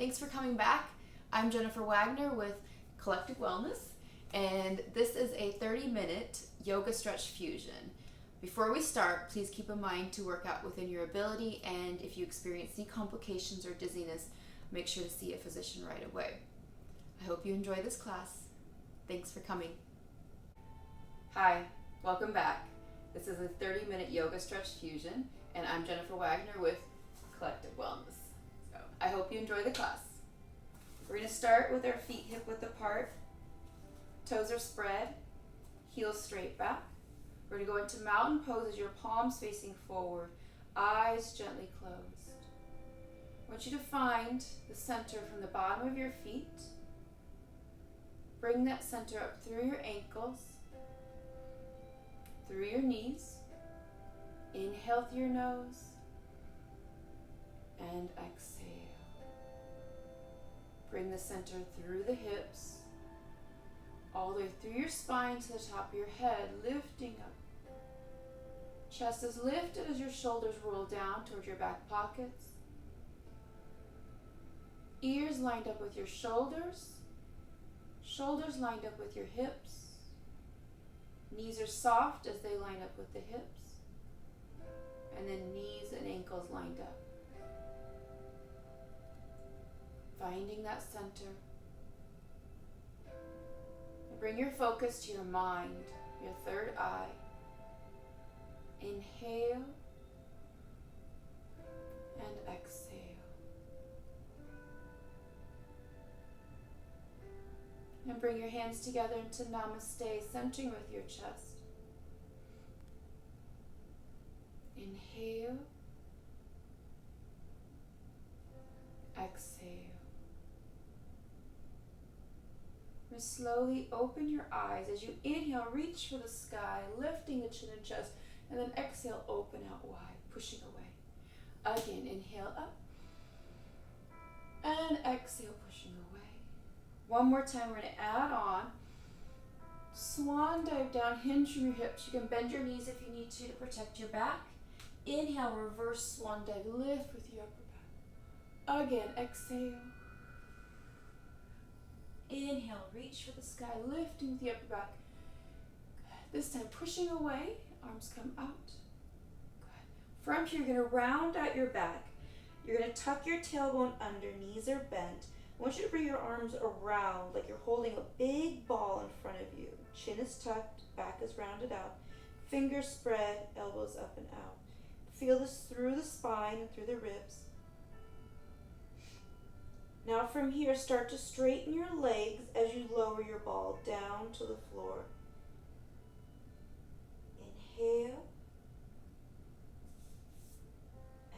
Thanks for coming back. I'm Jennifer Wagner with Collective Wellness, and this is a 30-minute yoga stretch fusion. Before we start, please keep in mind to work out within your ability, and if you experience any complications or dizziness, make sure to see a physician right away. I hope you enjoy this class. Thanks for coming. Hi, welcome back. This is a 30-minute yoga stretch fusion, and I'm Jennifer Wagner with Collective Wellness. So I hope you enjoy the class. We're going to start with our feet hip width apart, toes are spread, heels straight back. We're going to go into mountain pose as your palms facing forward, eyes gently closed. I want you to find the center from the bottom of your feet. Bring that center up through your ankles, through your knees. Inhale through your nose and exhale. Bring the center through the hips, all the way through your spine to the top of your head, lifting up. Chest is lifted as your shoulders roll down towards your back pockets. Ears lined up with your shoulders, shoulders lined up with your hips. Knees are soft as they line up with the hips, and then knees and ankles lined up. Finding that center. And bring your focus to your mind, your third eye. Inhale and exhale. And bring your hands together into Namaste, centering with your chest. Inhale, exhale. And slowly open your eyes. As you inhale, reach for the sky, lifting the chin and chest, and then exhale, open out wide, pushing away. Again, inhale up, and exhale, pushing away. One more time, we're going to add on. Swan dive down, hinge from your hips. You can bend your knees if you need to protect your back. Inhale, reverse swan dive, lift with your upper back. Again, exhale. Inhale, reach for the sky, lifting with the upper back. Good. This time, pushing away, arms come out. Good. From here, you're going to round out your back. You're going to tuck your tailbone under, knees are bent. I want you to bring your arms around like you're holding a big ball in front of you. Chin is tucked, back is rounded out. Fingers spread, elbows up and out. Feel this through the spine and through the ribs. Now from here, start to straighten your legs as you lower your ball down to the floor. Inhale.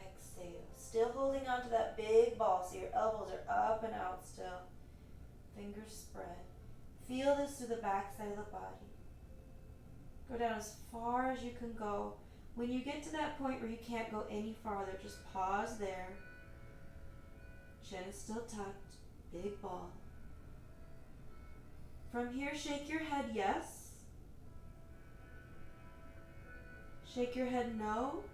Exhale. Still holding on to that big ball so your elbows are up and out still. Fingers spread. Feel this through the back side of the body. Go down as far as you can go. When you get to that point where you can't go any farther, just pause there. Chin is still tucked, big ball. From here, shake your head yes. Shake your head no.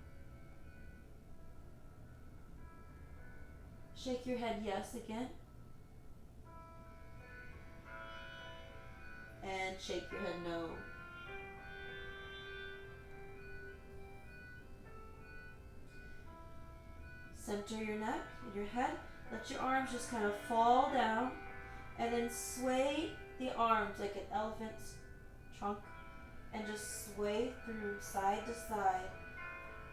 Shake your head yes again. And shake your head no. Center your neck and your head. Let your arms just kind of fall down and then sway the arms like an elephant's trunk and just sway through side to side.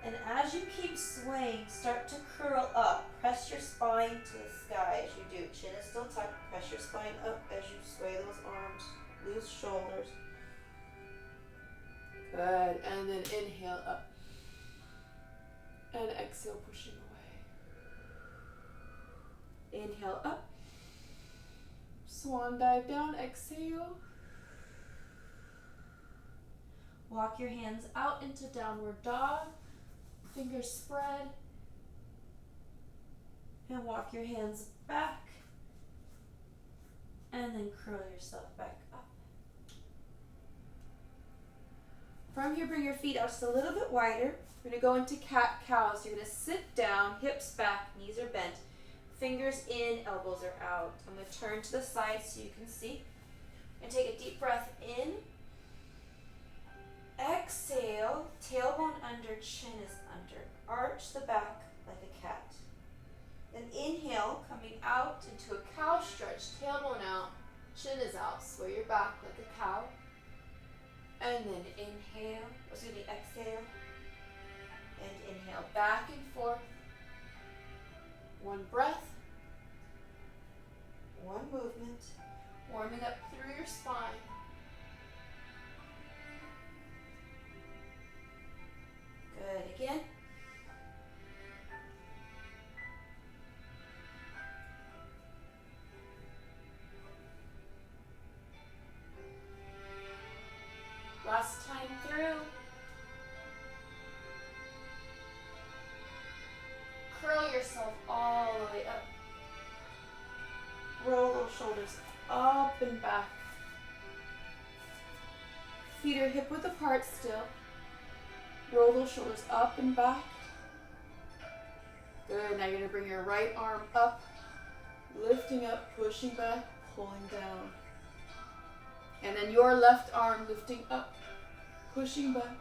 And as you keep swaying, start to curl up. Press your spine to the sky as you do. Chin is still tucked. Press your spine up as you sway those arms. Loose shoulders. Good. And then inhale up. And exhale, pushing away. Inhale up. Swan dive down. Exhale. Walk your hands out into downward dog. Fingers spread. And walk your hands back. And then curl yourself back up. From here, bring your feet out just a little bit wider. We're going to go into cat-cow. So you're going to sit down, hips back, knees are bent. fingers in, elbows are out. I'm going to turn to the side so you can see. And take a deep breath in. Exhale, tailbone under, chin is under. Arch the back like a cat. Then inhale, coming out into a cow stretch, tailbone out, chin is out. Sway your back like a cow. And then exhale. And inhale, back and forth. One breath. One movement. Warming up through your spine. Good. Again. Last time through. Curl yourself all the way up. Roll those shoulders up and back. Feet are hip width apart still. Roll those shoulders up and back. Good. Now you're going to bring your right arm up, lifting up, pushing back, pulling down. And then your left arm lifting up, pushing back,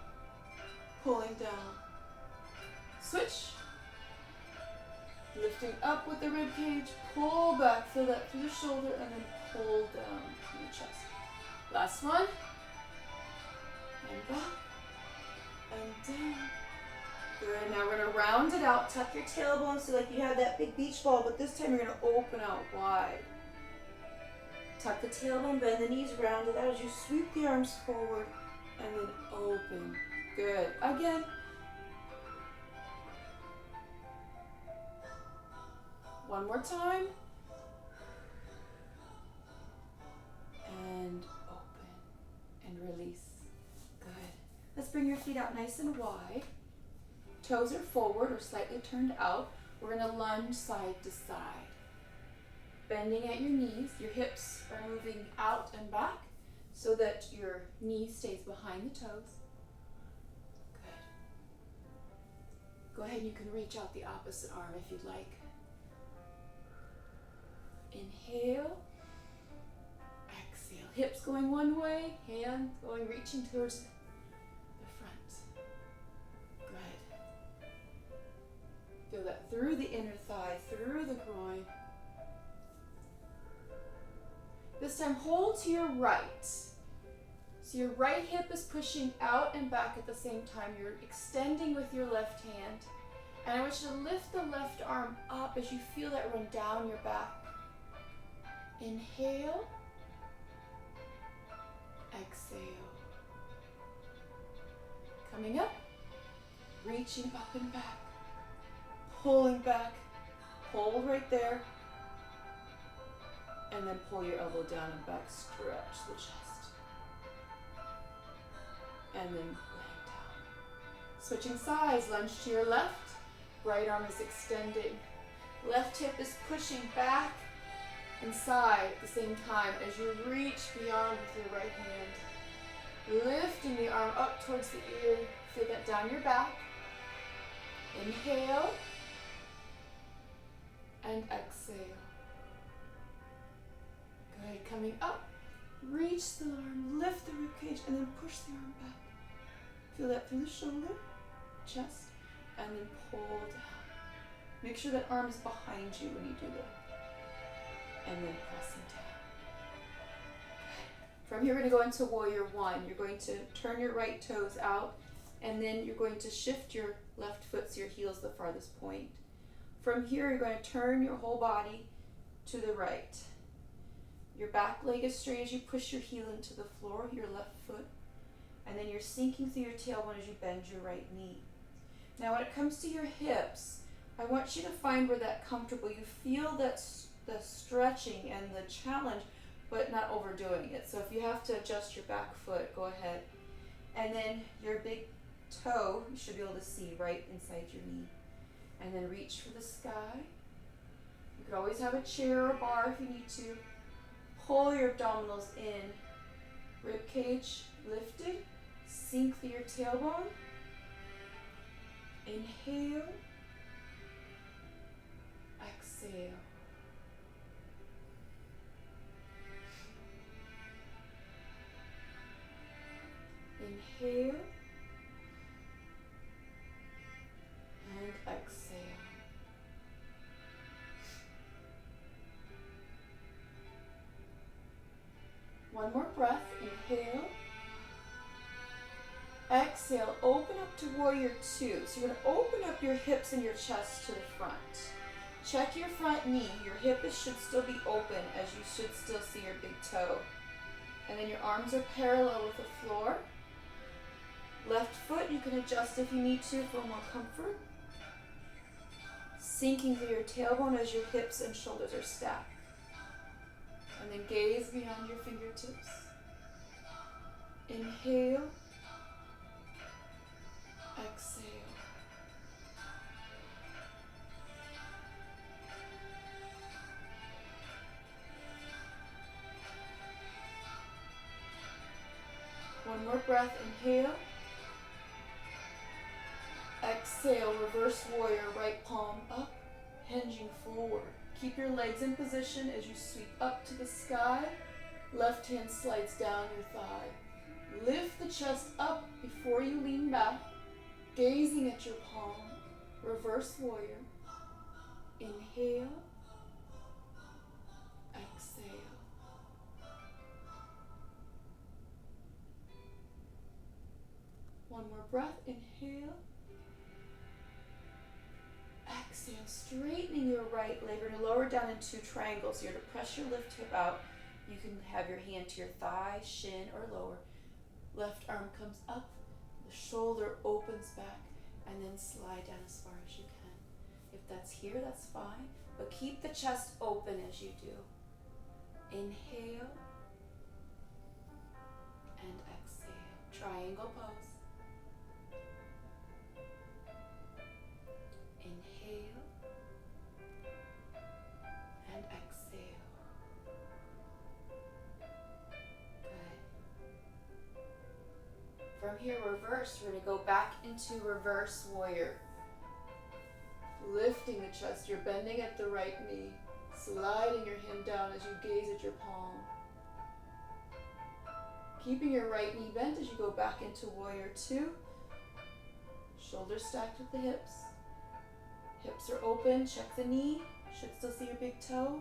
pulling down. Switch. Lifting up with the rib cage, pull back, feel that through the shoulder, and then pull down to the chest. Last one. And back, and down. Good, now we're gonna round it out, tuck your tailbone so like you have that big beach ball, but this time you're gonna open out wide. Tuck the tailbone, bend the knees, round it out as you sweep the arms forward, and then open. Good, again. One more time. And open and release. Good. Let's bring your feet out nice and wide. Toes are forward or slightly turned out. We're going to lunge side to side. Bending at your knees. Your hips are moving out and back so that your knee stays behind the toes. Good. Go ahead and you can reach out the opposite arm if you'd like. Inhale, exhale. Hips going one way, hand going, reaching towards the front. Good. Feel that through the inner thigh, through the groin. This time, hold to your right. So your right hip is pushing out and back at the same time. You're extending with your left hand. And I want you to lift the left arm up as you feel that run down your back. Inhale, exhale. Coming up, reaching up and back, pulling back, hold right there, and then pull your elbow down and back, stretch the chest, and then laying down. Switching sides, lunge to your left, right arm is extending, left hip is pushing back and side at the same time as you reach beyond with your right hand. Lifting the arm up towards the ear. Feel that down your back. Inhale and exhale. Good. Coming up. Reach the arm, lift the ribcage, and then push the arm back. Feel that through the shoulder, chest, and then pull down. Make sure that arm is behind you when you do that. And then pressing down. From here, we're going to go into warrior one. You're going to turn your right toes out, and then you're going to shift your left foot so your heel's the farthest point. From here, you're going to turn your whole body to the right. Your back leg is straight as you push your heel into the floor, your left foot, and then you're sinking through your tailbone as you bend your right knee. Now, when it comes to your hips, I want you to find where that's comfortable. You feel that the stretching and the challenge, but not overdoing it. So if you have to adjust your back foot, go ahead. And then your big toe, you should be able to see right inside your knee. And then reach for the sky. You could always have a chair or a bar if you need to. Pull your abdominals in. Rib cage lifted. Sink through your tailbone. Inhale. Exhale. exhale, open up to warrior two. So you're going to open up your hips and your chest to the front. Check your front knee. Your hip should still be open as you should still see your big toe. And then your arms are parallel with the floor. Left foot you can adjust if you need to for more comfort. Sinking through your tailbone as your hips and shoulders are stacked. And then gaze beyond your fingertips. Inhale. Exhale. One more breath, inhale. Exhale, reverse warrior, right palm up, hinging forward. Keep your legs in position as you sweep up to the sky. Left hand slides down your thigh. Lift the chest up before you lean back, gazing at your palm. Reverse warrior. Inhale. Exhale. One more breath. Inhale. Exhale. Straightening your right leg. We're going to lower down into triangles. You're going to press your left hip out. You can have your hand to your thigh, shin, or lower. Left arm comes up. The shoulder opens back. And then slide down as far as you can. If that's here, that's fine. But keep the chest open as you do. Inhale. And exhale. Triangle pose. Inhale and exhale. Good. From here, reverse. We're going to go back into reverse warrior. Lifting the chest. You're bending at the right knee. Sliding your hand down as you gaze at your palm. Keeping your right knee bent as you go back into warrior two. Shoulders stacked with the hips. Hips are open, check the knee, should still see your big toe.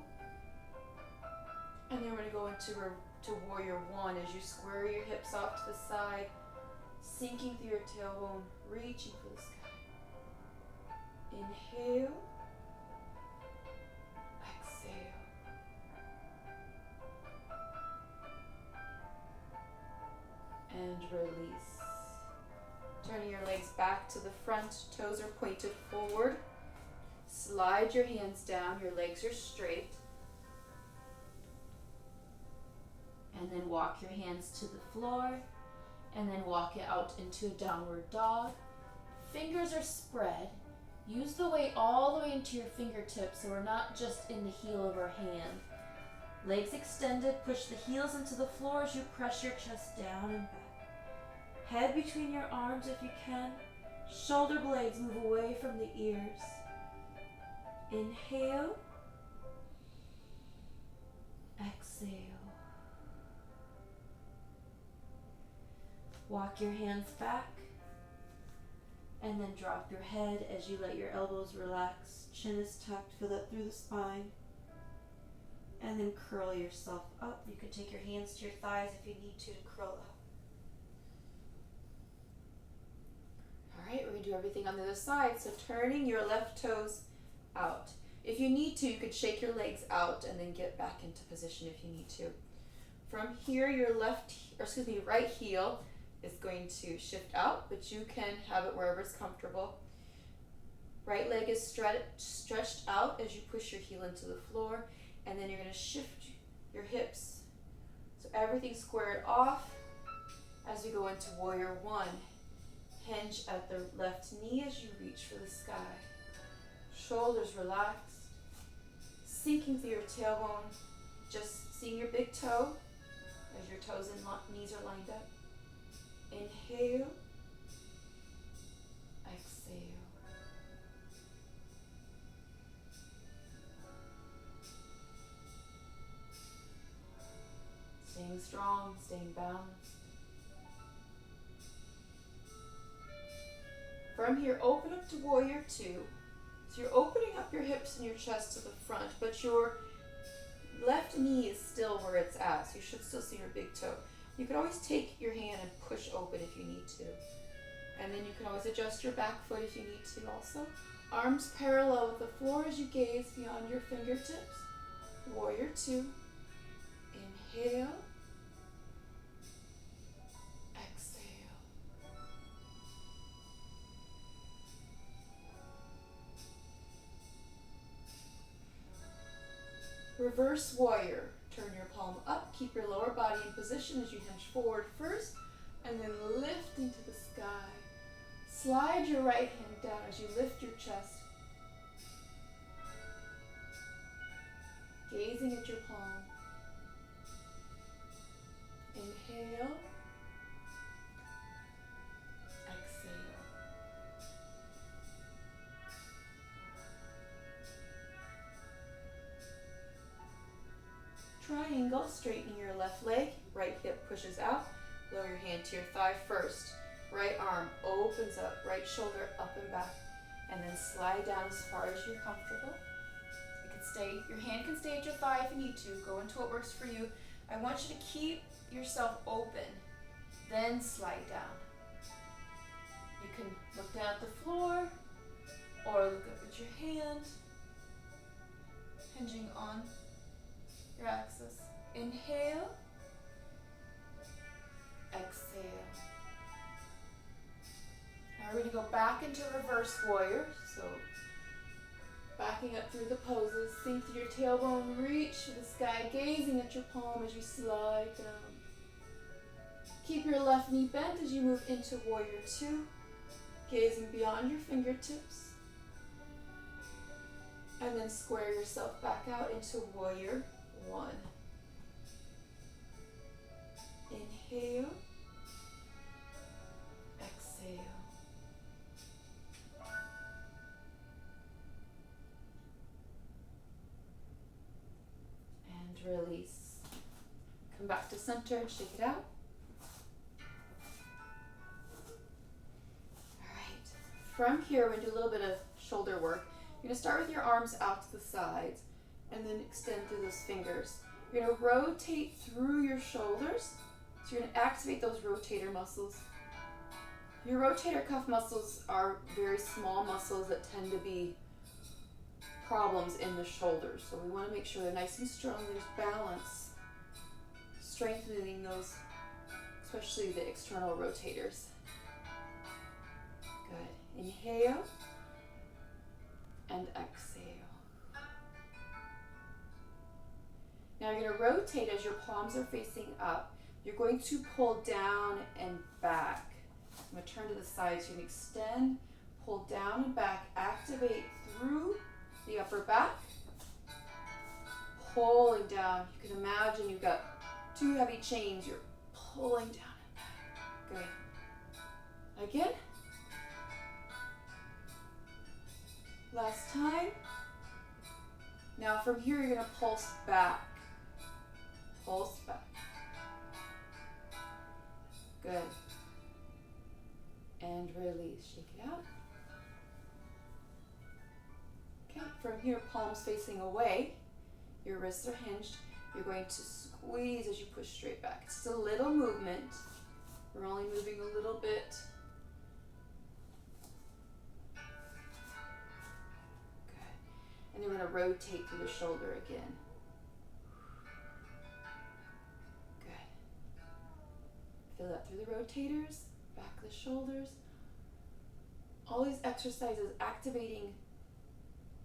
And then we're going to go into warrior one as you square your hips off to the side, sinking through your tailbone, reaching for the sky. Inhale, exhale. And release. Turning your legs back to the front, toes are pointed forward. Slide your hands down, your legs are straight. And then walk your hands to the floor. And then walk it out into a downward dog. Fingers are spread. Use the weight all the way into your fingertips so we're not just in the heel of our hand. Legs extended, push the heels into the floor as you press your chest down and back. Head between your arms if you can. Shoulder blades move away from the ears. Inhale. Exhale. Walk your hands back. And then drop your head as you let your elbows relax. Chin is tucked, feel that through the spine. And then curl yourself up. You can take your hands to your thighs if you need to curl up. Alright, we're going to do everything on the other side. So turning your left toes out. If you need to, you could shake your legs out and then get back into position if you need to. From here, your right heel is going to shift out, but you can have it wherever it's comfortable. Right leg is stretched out as you push your heel into the floor, and then you're going to shift your hips. So everything's squared off as we go into warrior one. Hinge at the left knee as you reach for the sky. Shoulders relaxed. Sinking through your tailbone. Just seeing your big toe as your toes and knees are lined up. Inhale. Exhale. Staying strong, staying balanced. From here, open up to warrior two. So you're opening up your hips and your chest to the front, but your left knee is still where it's at, so you should still see your big toe. You could always take your hand and push open if you need to. And then you can always adjust your back foot if you need to also. Arms parallel with the floor as you gaze beyond your fingertips. Warrior two. Inhale. Exhale. Reverse warrior. Turn your palm up. Keep your lower body in position as you hinge forward first, and then lift into the sky. Slide your right hand down as you lift your chest. Gazing at your palm. Inhale. Exhale. Triangle, straightening your left leg. Right hip pushes out. Lower your hand to your thigh first. Right arm opens up. Right shoulder up and back. And then slide down as far as you're comfortable. Your hand can stay at your thigh if you need to. Go into what works for you. I want you to keep yourself open. Then slide down. You can look down at the floor or look up at your hand. Hinging on your axis. Inhale. Exhale. Now we're going to go back into reverse warrior. So backing up through the poses, sink through your tailbone, reach for the sky, gazing at your palm as you slide down. Keep your left knee bent as you move into warrior two, gazing beyond your fingertips. And then square yourself back out into warrior one. Inhale. Exhale. Release. Come back to center and shake it out. Alright. From here, we're going to do a little bit of shoulder work. You're going to start with your arms out to the sides and then extend through those fingers. You're going to rotate through your shoulders. So you're going to activate those rotator muscles. Your rotator cuff muscles are very small muscles that tend to be problems in the shoulders. So we want to make sure they're nice and strong. There's balance. Strengthening those, especially the external rotators. Good. Inhale and exhale. Now you're going to rotate as your palms are facing up. You're going to pull down and back. I'm going to turn to the sides. You're going to extend, pull down and back, activate through the upper back, pulling down. You can imagine you've got two heavy chains. You're pulling down and back. Good. Again. Last time. Now from here, you're going to pulse back. Pulse back. Good. And release. Shake it out. Okay, from here, palms facing away, your wrists are hinged. You're going to squeeze as you push straight back. It's just a little movement. We're only moving a little bit. Good. And then we're going to rotate through the shoulder again. Good. Feel that through the rotators, back of the shoulders. All these exercises activating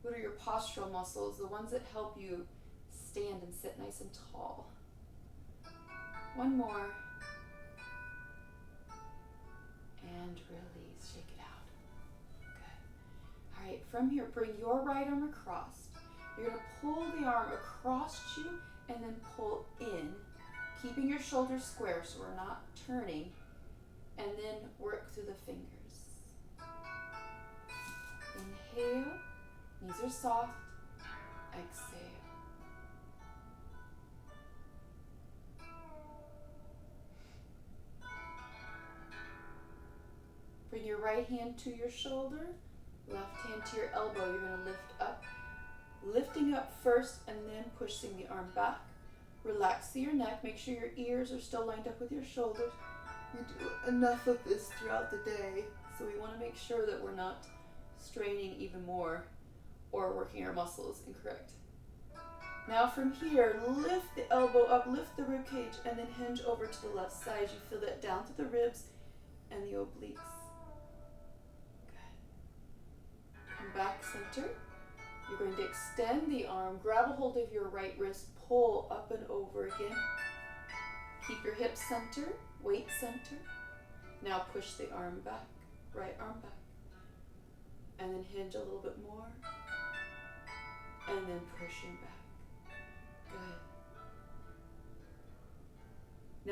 what are your postural muscles, the ones that help you stand and sit nice and tall. One more. And release. Shake it out. Good. All right, from here, bring your right arm across. You're going to pull the arm across you and then pull in, keeping your shoulders square so we're not turning, and then work through the fingers. Inhale. Knees are soft. Exhale. Bring your right hand to your shoulder, left hand to your elbow. You're going to lift up. Lifting up first and then pushing the arm back. Relax through your neck. Make sure your ears are still lined up with your shoulders. We do enough of this throughout the day. So we want to make sure that we're not straining even more or working our muscles incorrect. Now from here, lift the elbow up, lift the rib cage, and then hinge over to the left side. You feel that down through the ribs and the obliques. Good. Come back center. You're going to extend the arm, grab a hold of your right wrist, pull up and over again. Keep your hips center, weight center. Now push the arm back, right arm back. And then hinge a little bit more. And then pushing back. Good.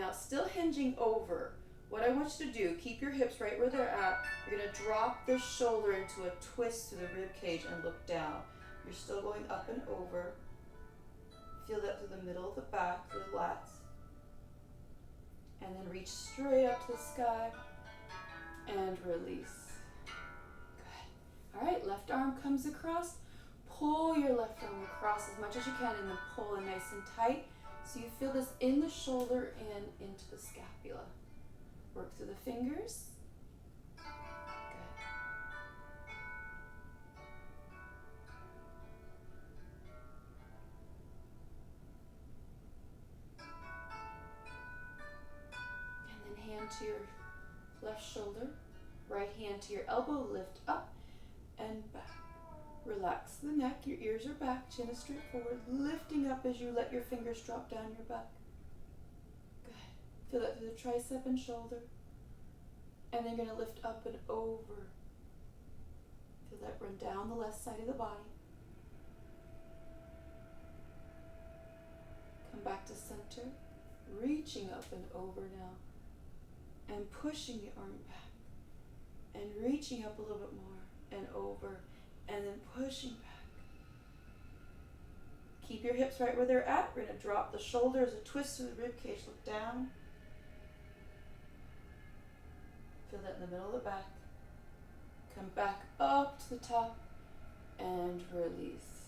Now still hinging over. What I want you to do, keep your hips right where they're at. You're going to drop the shoulder into a twist through the rib cage and look down. You're still going up and over. Feel that through the middle of the back, through the lats. And then reach straight up to the sky and release. Good. All right, left arm comes across. Pull your left arm across as much as you can and then pull in nice and tight. So you feel this in the shoulder and into the scapula. Work through the fingers. Good. And then hand to your left shoulder, right hand to your elbow, lift up and back. Relax the neck, your ears are back, chin is straight forward, lifting up as you let your fingers drop down your back. Good. Feel that through the tricep and shoulder. And then you're going to lift up and over. Feel that run down the left side of the body. Come back to center, reaching up and over now. And pushing the arm back. And reaching up a little bit more and over. And then pushing back. Keep your hips right where they're at. We're going to drop the shoulders, a twist through the rib cage, look down. Feel that in the middle of the back. Come back up to the top and release.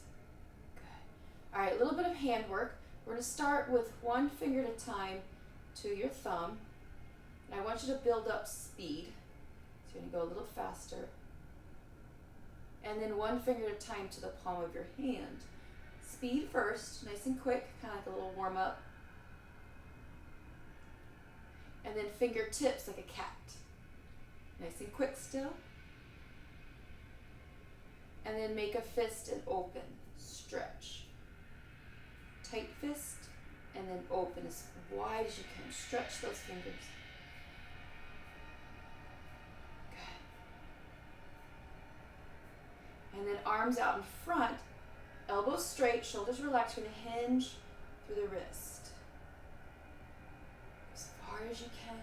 Good. All right, a little bit of hand work. We're going to start with one finger at a time to your thumb. And I want you to build up speed. So you're going to go a little faster. And then one finger at a time to the palm of your hand. Speed first, nice and quick, kind of like a little warm up. And then fingertips like a cat. Nice and quick still. And then make a fist and open, stretch. Tight fist, and then open as wide as you can. Stretch those fingers. And then arms out in front, elbows straight, shoulders relaxed. You're going to hinge through the wrist. As far as you can.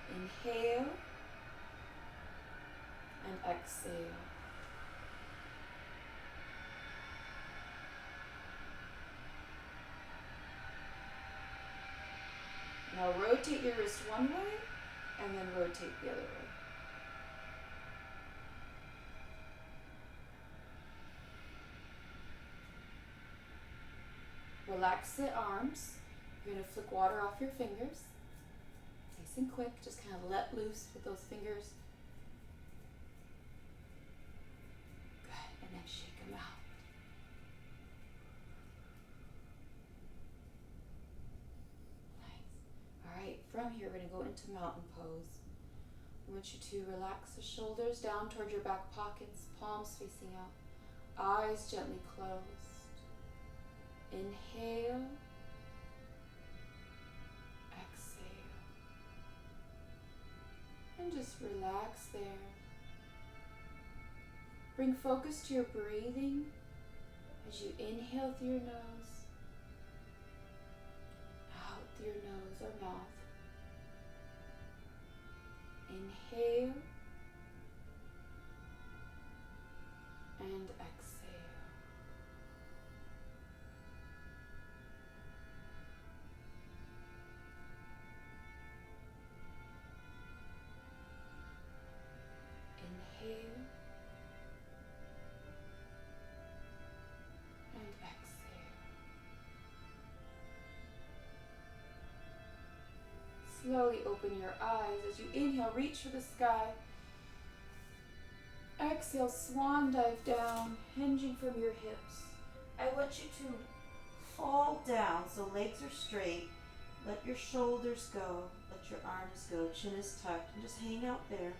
Good. Inhale and exhale. Now rotate your wrist one way. And then rotate the other way. Relax the arms. You're going to flick water off your fingers. Nice and quick. Just kind of let loose with those fingers. Good. And then shake them out. From here, we're going to go into mountain pose. I want you to relax the shoulders down toward your back pockets, palms facing out, eyes gently closed. Inhale, exhale, and just relax there. Bring focus to your breathing as you inhale through your nose, out through your nose or mouth. Inhale and exhale. Inhale and exhale. slowly open your eyes. As you inhale, reach for the sky. Exhale, swan dive down, hinging from your hips. I want you to fall down so legs are straight. Let your shoulders go. Let your arms go. Chin is tucked. And just hang out there.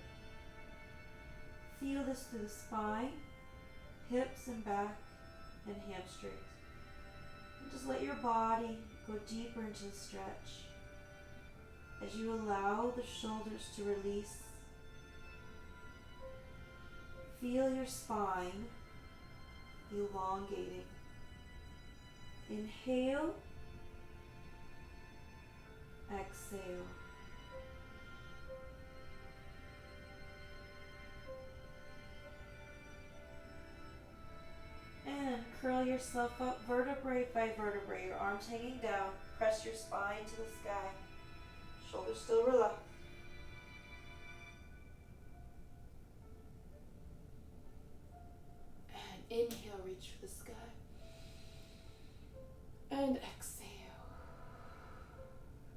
Feel this through the spine, hips and back, and hamstrings. And just let your body go deeper into the stretch. As you allow the shoulders to release, feel your spine elongating. Inhale, exhale. And curl yourself up vertebrae by vertebrae, your arms hanging down. Press your spine to the sky. Shoulders still relaxed. And inhale, reach for the sky. And exhale.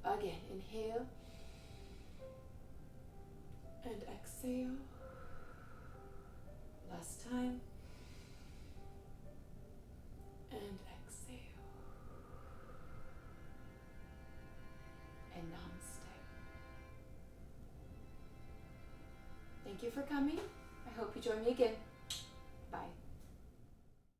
Again, inhale. And exhale. Last time. And exhale. And namaste. Thank you for coming. I hope you join me again.